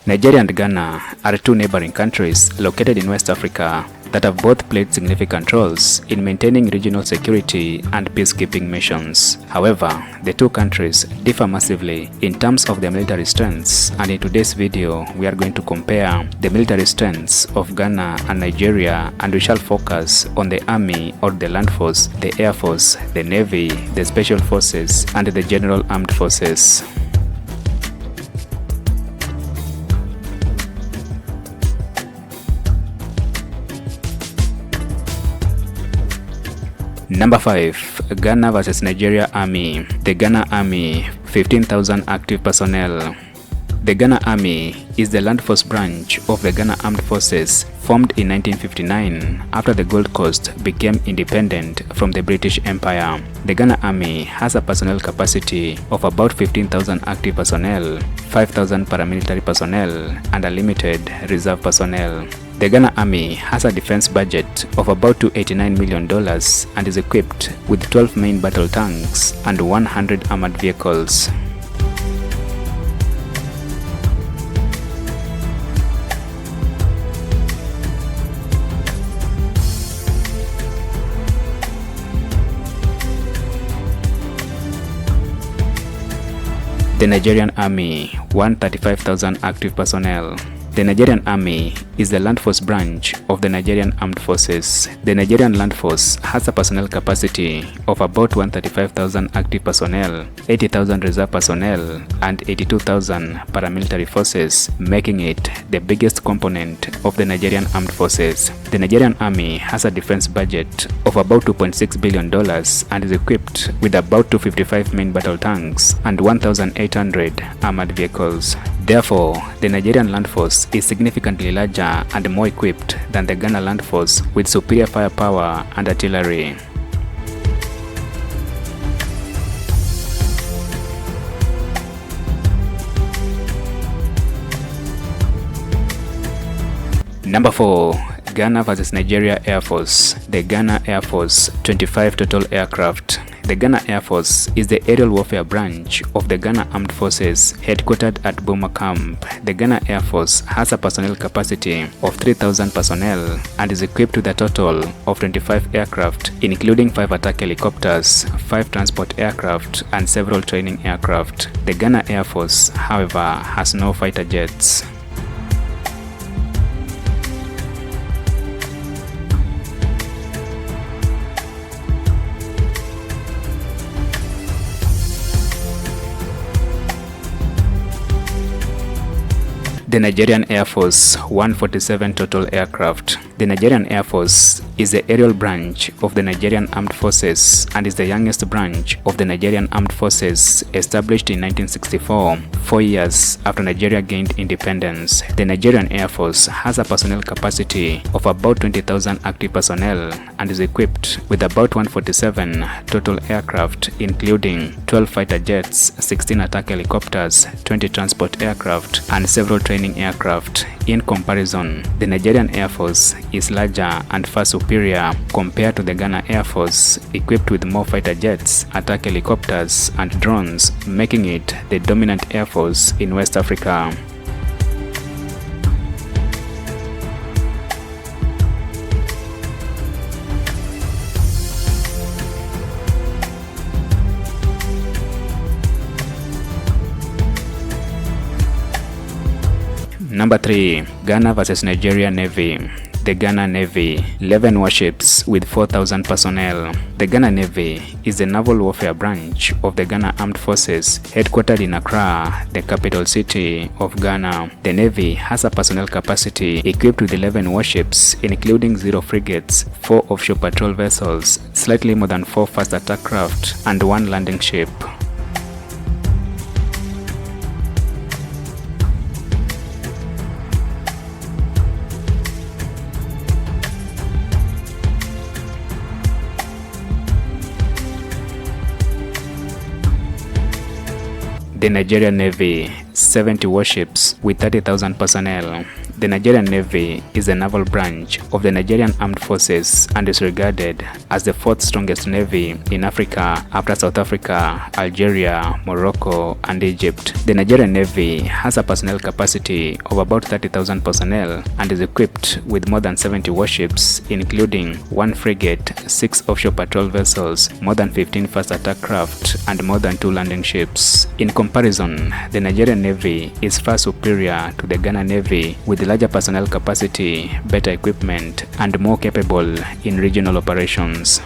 Nigeria and Ghana are two neighboring countries located in West Africa that have both played significant roles in maintaining regional security and peacekeeping missions. However, the two countries differ massively in terms of their military strengths, and in today's video, we are going to compare the military strengths of Ghana and Nigeria, and we shall focus on the army or the land force, the air force, the navy, the special forces, and the general armed forces. Number 5. Ghana vs Nigeria Army. The Ghana Army, 15,000 active personnel. The Ghana Army is the land force branch of the Ghana Armed Forces, formed in 1959 after the Gold Coast became independent from the British Empire. The Ghana Army has a personnel capacity of about 15,000 active personnel, 5,000 paramilitary personnel, and a limited reserve personnel. The Ghana Army has a defense budget of about $289 million and is equipped with 12 main battle tanks and 100 armored vehicles. The Nigerian Army, 135,000 active personnel. The Nigerian Army is the land force branch of the Nigerian Armed Forces. The Nigerian Land Force has a personnel capacity of about 135,000 active personnel, 80,000 reserve personnel, and 82,000 paramilitary forces, making it the biggest component of the Nigerian Armed Forces. The Nigerian Army has a defense budget of about $2.6 billion and is equipped with about 255 main battle tanks and 1,800 armored vehicles. Therefore, the Nigerian Land Force is significantly larger and more equipped than the Ghana Land Force with superior firepower and artillery. Number 4. Ghana vs Nigeria Air Force. The Ghana Air Force, 25 total aircraft. The Ghana Air Force is the aerial warfare branch of the Ghana Armed Forces, headquartered at Boma Camp. The Ghana Air Force has a personnel capacity of 3,000 personnel and is equipped with a total of 25 aircraft, including 5 attack helicopters, 5 transport aircraft, and several training aircraft. The Ghana Air Force, however, has no fighter jets. The Nigerian Air Force, 147 total aircraft. The Nigerian Air Force is the aerial branch of the Nigerian Armed Forces and is the youngest branch of the Nigerian Armed Forces, established in 1964, 4 years after Nigeria gained independence. The Nigerian Air Force has a personnel capacity of about 20,000 active personnel and is equipped with about 147 total aircraft, including 12 fighter jets, 16 attack helicopters, 20 transport aircraft, and several training aircraft. In comparison, the Nigerian Air Force is larger and far superior compared to the Ghana Air Force, equipped with more fighter jets, attack helicopters, and drones, making it the dominant air force in West Africa. Number 3. Ghana vs Nigeria Navy. The Ghana Navy, 11 warships with 4,000 personnel. The Ghana Navy is the naval warfare branch of the Ghana Armed Forces, headquartered in Accra, the capital city of Ghana. The Navy has a personnel capacity equipped with 11 warships, including 0 frigates, 4 offshore patrol vessels, slightly more than 4 fast attack craft, and 1 landing ship. The Nigerian Navy, 70 warships with 30,000 personnel. The Nigerian Navy is a naval branch of the Nigerian Armed Forces and is regarded as the fourth strongest navy in Africa after South Africa, Algeria, Morocco, and Egypt. The Nigerian Navy has a personnel capacity of about 30,000 personnel and is equipped with more than 70 warships, including 1 frigate, 6 offshore patrol vessels, more than 15 fast attack craft, and more than 2 landing ships. In comparison, the Nigerian Navy is far superior to the Ghana Navy with larger personnel capacity, better equipment, and more capable in regional operations.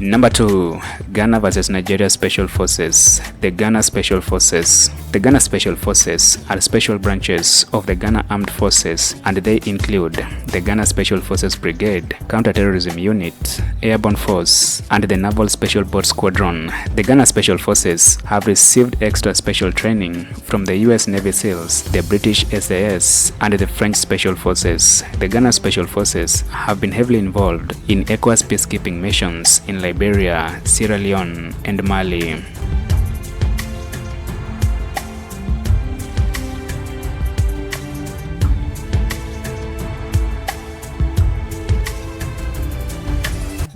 Number 2. Ghana vs. Nigeria Special Forces. The Ghana Special Forces. The Ghana Special Forces are special branches of the Ghana Armed Forces, and they include the Ghana Special Forces Brigade, Counter-Terrorism Unit, Airborne Force, and the Naval Special Boat Squadron. The Ghana Special Forces have received extra special training from the US Navy SEALs, the British SAS, and the French Special Forces. The Ghana Special Forces have been heavily involved in ECOWAS peacekeeping missions in Liberia, Sierra Leone, and Mali.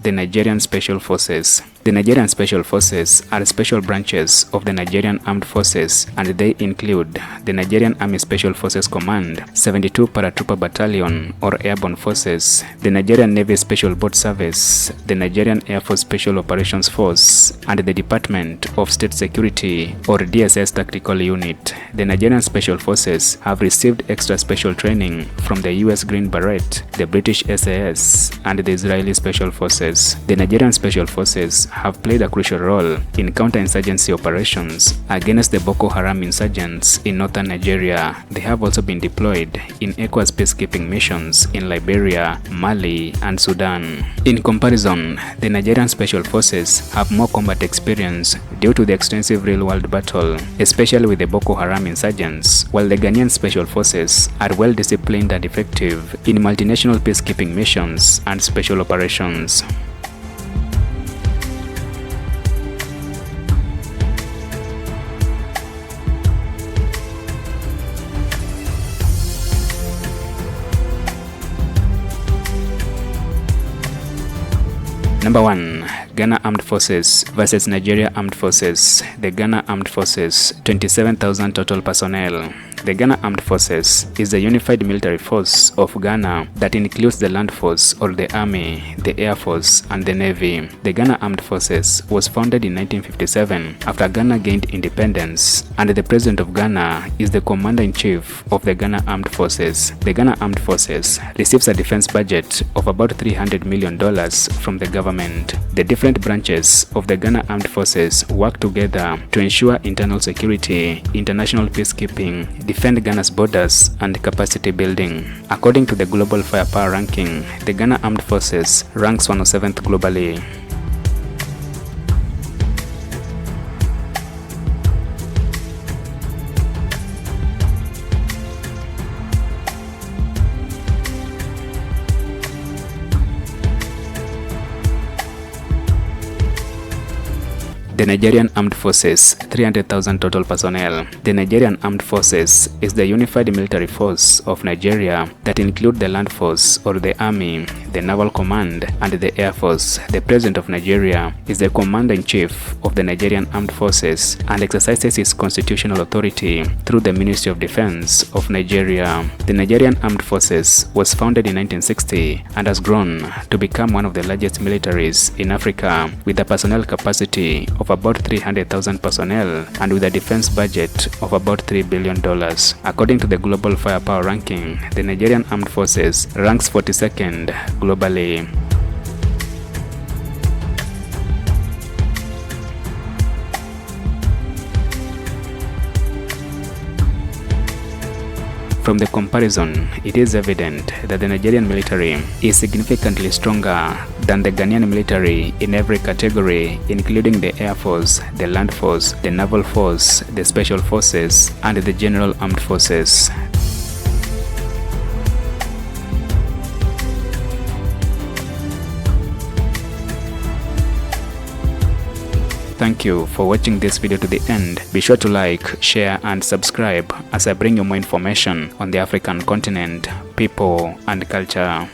The Nigerian Special Forces. The Nigerian Special Forces are special branches of the Nigerian Armed Forces, and they include the Nigerian Army Special Forces Command, 72 Paratrooper Battalion or Airborne Forces, the Nigerian Navy Special Boat Service, the Nigerian Air Force Special Operations Force, and the Department of State Security or DSS Tactical Unit. The Nigerian Special Forces have received extra special training from the US Green Beret, the British SAS, and the Israeli Special Forces. The Nigerian Special Forces have played a crucial role in counterinsurgency operations against the Boko Haram insurgents in northern Nigeria. They have also been deployed in ECOWAS peacekeeping missions in Liberia, Mali, and Sudan. In comparison, the Nigerian Special Forces have more combat experience due to the extensive real-world battle, especially with the Boko Haram insurgents, while the Ghanaian Special Forces are well-disciplined and effective in multinational peacekeeping missions and special operations. Number 1. Ghana Armed Forces vs. Nigeria Armed Forces. The Ghana Armed Forces, 27,000 total personnel. The Ghana Armed Forces is the unified military force of Ghana that includes the Land Force or the Army, the Air Force, and the Navy. The Ghana Armed Forces was founded in 1957 after Ghana gained independence, and the President of Ghana is the Commander-in-Chief of the Ghana Armed Forces. The Ghana Armed Forces receives a defense budget of about $300 million from the government. The different branches of the Ghana Armed Forces work together to ensure internal security, international peacekeeping, defend Ghana's borders, and capacity building. According to the Global Firepower Ranking, the Ghana Armed Forces ranks 107th globally. The Nigerian Armed Forces, 300,000 total personnel. The Nigerian Armed Forces is the unified military force of Nigeria that include the Land Force or the Army, the Naval Command, and the Air Force. The President of Nigeria is the Commander-in-Chief of the Nigerian Armed Forces and exercises his constitutional authority through the Ministry of Defense of Nigeria. The Nigerian Armed Forces was founded in 1960 and has grown to become one of the largest militaries in Africa with a personnel capacity of about 300,000 personnel and with a defense budget of about $3 billion. According to the Global Firepower Ranking, the Nigerian Armed Forces ranks 42nd globally. From the comparison, it is evident that the Nigerian military is significantly stronger than the Ghanaian military in every category, including the Air Force, the Land Force, the Naval Force, the Special Forces, and the General Armed Forces. Thank you for watching this video to the end. Be sure to like, share, and subscribe as I bring you more information on the African continent, people, and culture.